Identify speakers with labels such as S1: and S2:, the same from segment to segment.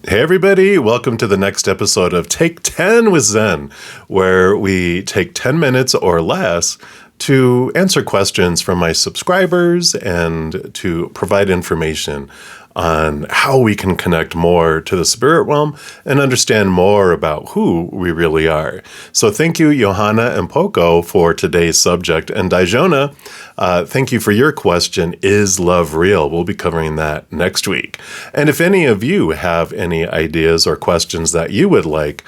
S1: Hey everybody, welcome to the next episode of Take 10 with Zen, where we take 10 minutes or less to answer questions from my subscribers and to provide information on how we can connect more to the spirit realm and understand more about who we really are. So thank you, Johanna and Poco, for today's subject. And Dijona, thank you for your question, is love real? We'll be covering that next week. And if any of you have any ideas or questions that you would like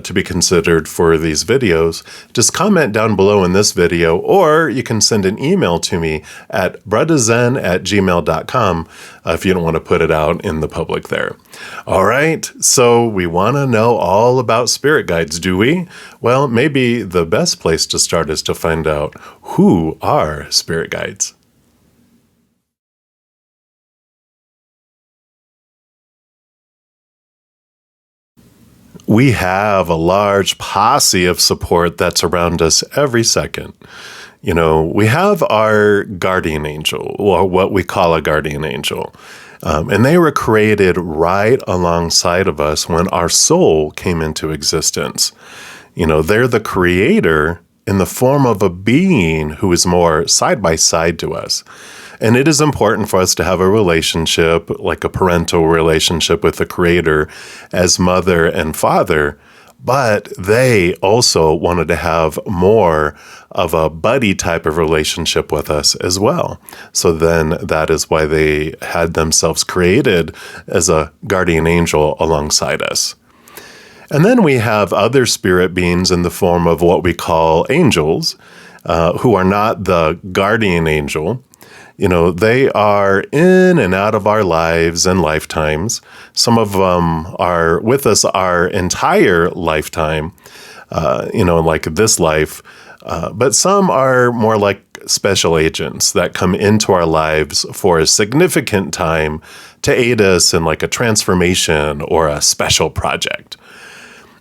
S1: to be considered for these videos, just comment down below in this video, or you can send an email to me at bruddaZen@gmail.com if you don't want to put it out in the public there. All right, so we want to know all about spirit guides, do we? Well, maybe the best place to start is to find out who are spirit guides. We have a large posse of support that's around us every second. You know, we have our guardian angel, or what we call a guardian angel. And they were created right alongside of us when our soul came into existence. You know, they're the creator in the form of a being who is more side by side to us. And it is important for us to have a relationship, like a parental relationship with the Creator as mother and father, but they also wanted to have more of a buddy type of relationship with us as well. So then that is why they had themselves created as a guardian angel alongside us. And then we have other spirit beings in the form of what we call angels, who are not the guardian angel. You know, they are in and out of our lives and lifetimes. Some of them are with us our entire lifetime, like this life. But some are more like special agents that come into our lives for a significant time to aid us in like a transformation or a special project.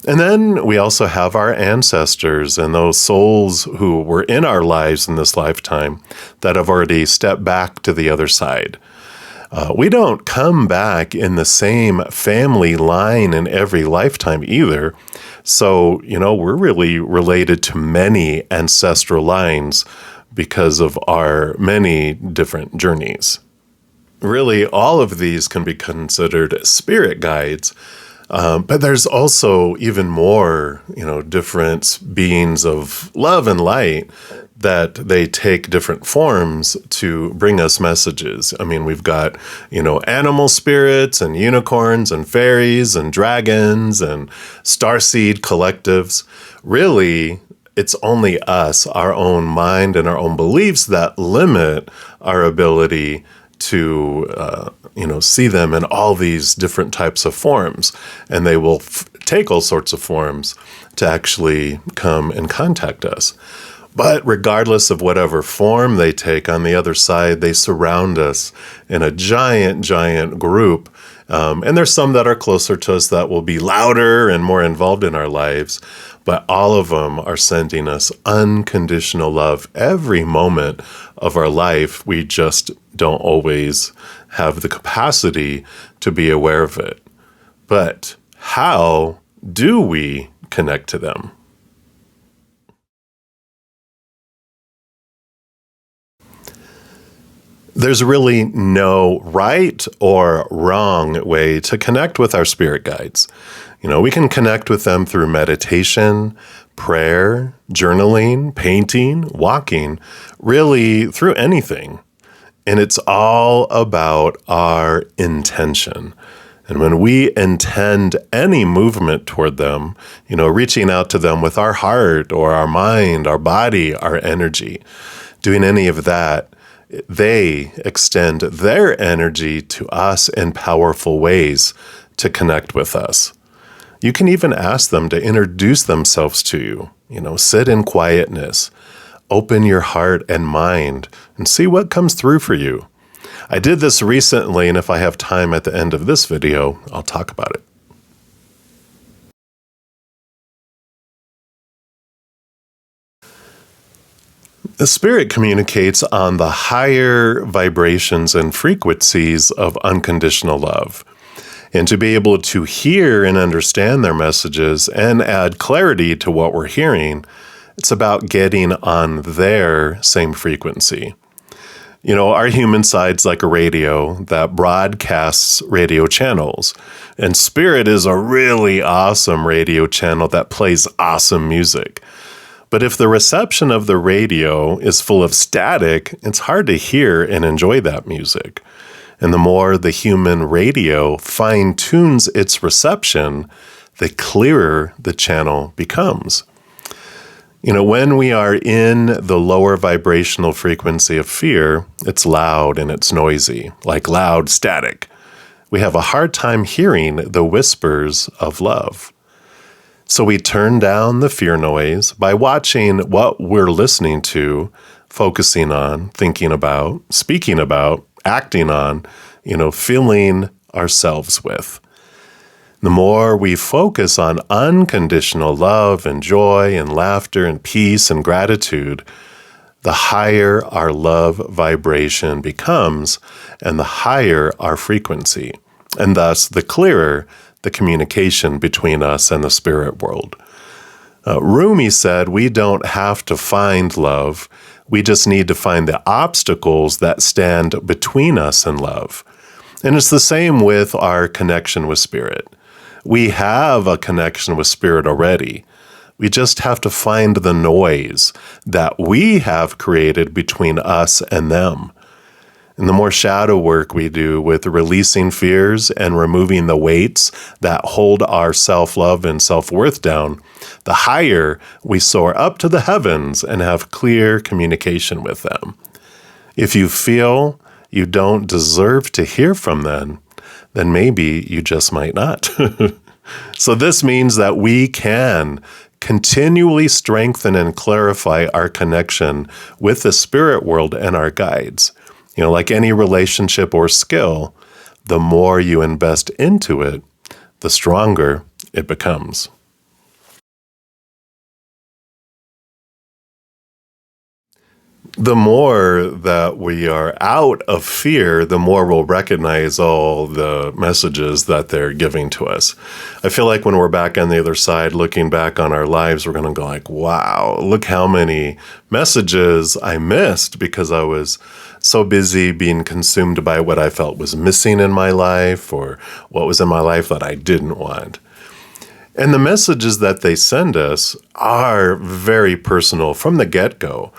S1: And then we also have our ancestors and those souls who were in our lives in this lifetime that have already stepped back to the other side. We don't come back in the same family line in every lifetime either. So, you know, we're really related to many ancestral lines because of our many different journeys. Really, all of these can be considered spirit guides. But there's also even more, different beings of love and light that they take different forms to bring us messages. I mean, we've got, animal spirits and unicorns and fairies and dragons and starseed collectives. Really, it's only us, our own mind and our own beliefs that limit our ability to see them in all these different types of forms. And they will take all sorts of forms to actually come and contact us. But regardless of whatever form they take, on the other side, they surround us in a giant, giant group. And there's some that are closer to us that will be louder and more involved in our lives. But all of them are sending us unconditional love every moment of our life. We just don't always have the capacity to be aware of it. But how do we connect to them? There's really no right or wrong way to connect with our spirit guides. We can connect with them through meditation, prayer, journaling, painting, walking, really through anything. And it's all about our intention. And when we intend any movement toward them, reaching out to them with our heart or our mind, our body, our energy, doing any of that, they extend their energy to us in powerful ways to connect with us. You can even ask them to introduce themselves to you. Sit in quietness, open your heart and mind, and see what comes through for you. I did this recently, and if I have time at the end of this video, I'll talk about it. The spirit communicates on the higher vibrations and frequencies of unconditional love. And to be able to hear and understand their messages and add clarity to what we're hearing, it's about getting on their same frequency. You know, our human side's like a radio that broadcasts radio channels. And spirit is a really awesome radio channel that plays awesome music. But if the reception of the radio is full of static, it's hard to hear and enjoy that music. And the more the human radio fine-tunes its reception, the clearer the channel becomes. You know, when we are in the lower vibrational frequency of fear, it's loud and it's noisy, like loud static. We have a hard time hearing the whispers of love. So we turn down the fear noise by watching what we're listening to, focusing on, thinking about, speaking about, acting on, filling ourselves with. The more we focus on unconditional love and joy and laughter and peace and gratitude, the higher our love vibration becomes and the higher our frequency, and thus the clearer the communication between us and the spirit world. Rumi said we don't have to find love, we just need to find the obstacles that stand between us and love. And it's the same with our connection with spirit. We have a connection with spirit already. We just have to find the noise that we have created between us and them. And the more shadow work we do with releasing fears and removing the weights that hold our self-love and self-worth down, the higher we soar up to the heavens and have clear communication with them. If you feel you don't deserve to hear from them, then maybe you just might not. So this means that we can continually strengthen and clarify our connection with the spirit world and our guides. Like any relationship or skill, the more you invest into it, the stronger it becomes. The more that we are out of fear, the more we'll recognize all the messages that they're giving to us. I feel like when we're back on the other side, looking back on our lives, we're going to go like, wow, look how many messages I missed because I was so busy being consumed by what I felt was missing in my life or what was in my life that I didn't want. And the messages that they send us are very personal from the get-go.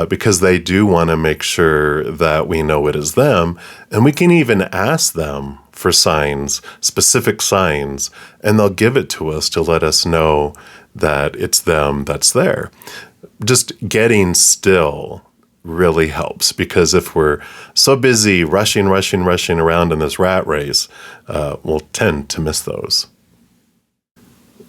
S1: Because they do want to make sure that we know it is them. And we can even ask them for signs, specific signs, and they'll give it to us to let us know that it's them that's there. Just getting still really helps, because if we're so busy rushing around in this rat race, we'll tend to miss those.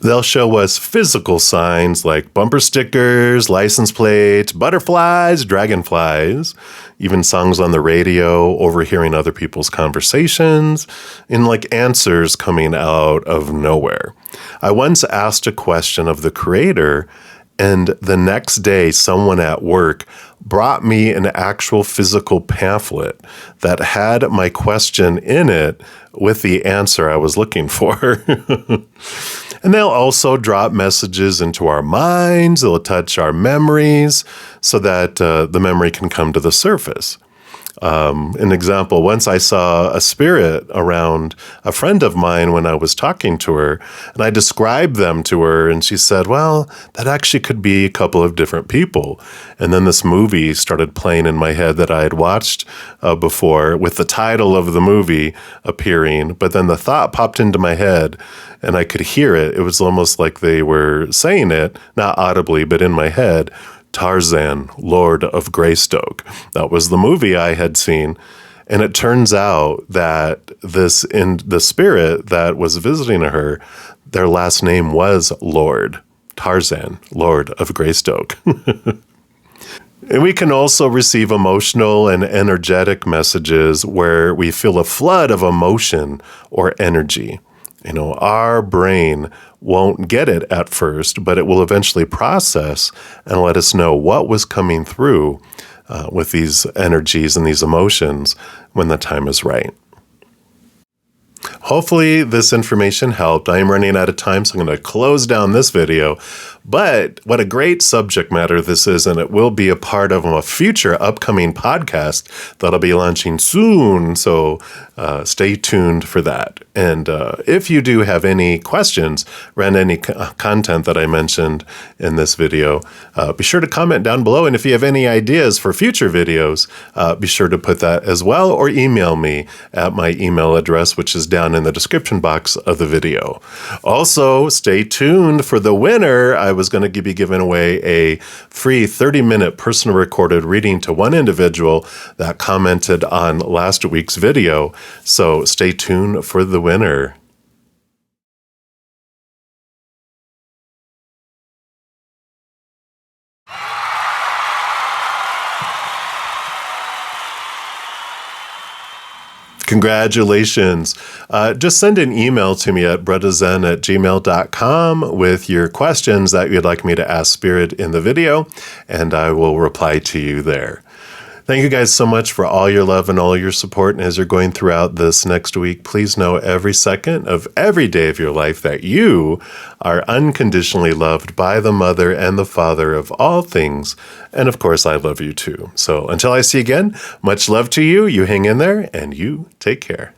S1: They'll show us physical signs like bumper stickers, license plates, butterflies, dragonflies, even songs on the radio, overhearing other people's conversations, and like answers coming out of nowhere. I once asked a question of the creator, and the next day someone at work brought me an actual physical pamphlet that had my question in it with the answer I was looking for. And they'll also drop messages into our minds. They'll touch our memories so that the memory can come to the surface. An example, once I saw a spirit around a friend of mine when I was talking to her, and I described them to her, and she said, well, that actually could be a couple of different people. And then this movie started playing in my head that I had watched before, with the title of the movie appearing, but then the thought popped into my head, and I could hear it. It was almost like they were saying it, not audibly, but in my head, Tarzan, Lord of Greystoke. That was the movie I had seen. And it turns out that the spirit that was visiting her, their last name was Lord. Tarzan, Lord of Greystoke. And we can also receive emotional and energetic messages where we feel a flood of emotion or energy. Our brain won't get it at first, but it will eventually process and let us know what was coming through with these energies and these emotions when the time is right. Hopefully this information helped. I am running out of time, so I'm going to close down this video. But what a great subject matter this is, and it will be a part of a future upcoming podcast that I'll be launching soon. So stay tuned for that. And if you do have any questions around any content that I mentioned in this video, be sure to comment down below. And if you have any ideas for future videos, be sure to put that as well, or email me at my email address, which is down in the description box of the video. Also, stay tuned for the winner. I was going to be giving away a free 30-minute personal recorded reading to one individual that commented on last week's video. So stay tuned for the winner. Congratulations. Just send an email to me at bruddaZen@gmail.com with your questions that you'd like me to ask Spirit in the video, and I will reply to you there. Thank you guys so much for all your love and all your support. And as you're going throughout this next week, please know every second of every day of your life that you are unconditionally loved by the Mother and the Father of all things. And of course, I love you too. So until I see you again, much love to you. You hang in there and you take care.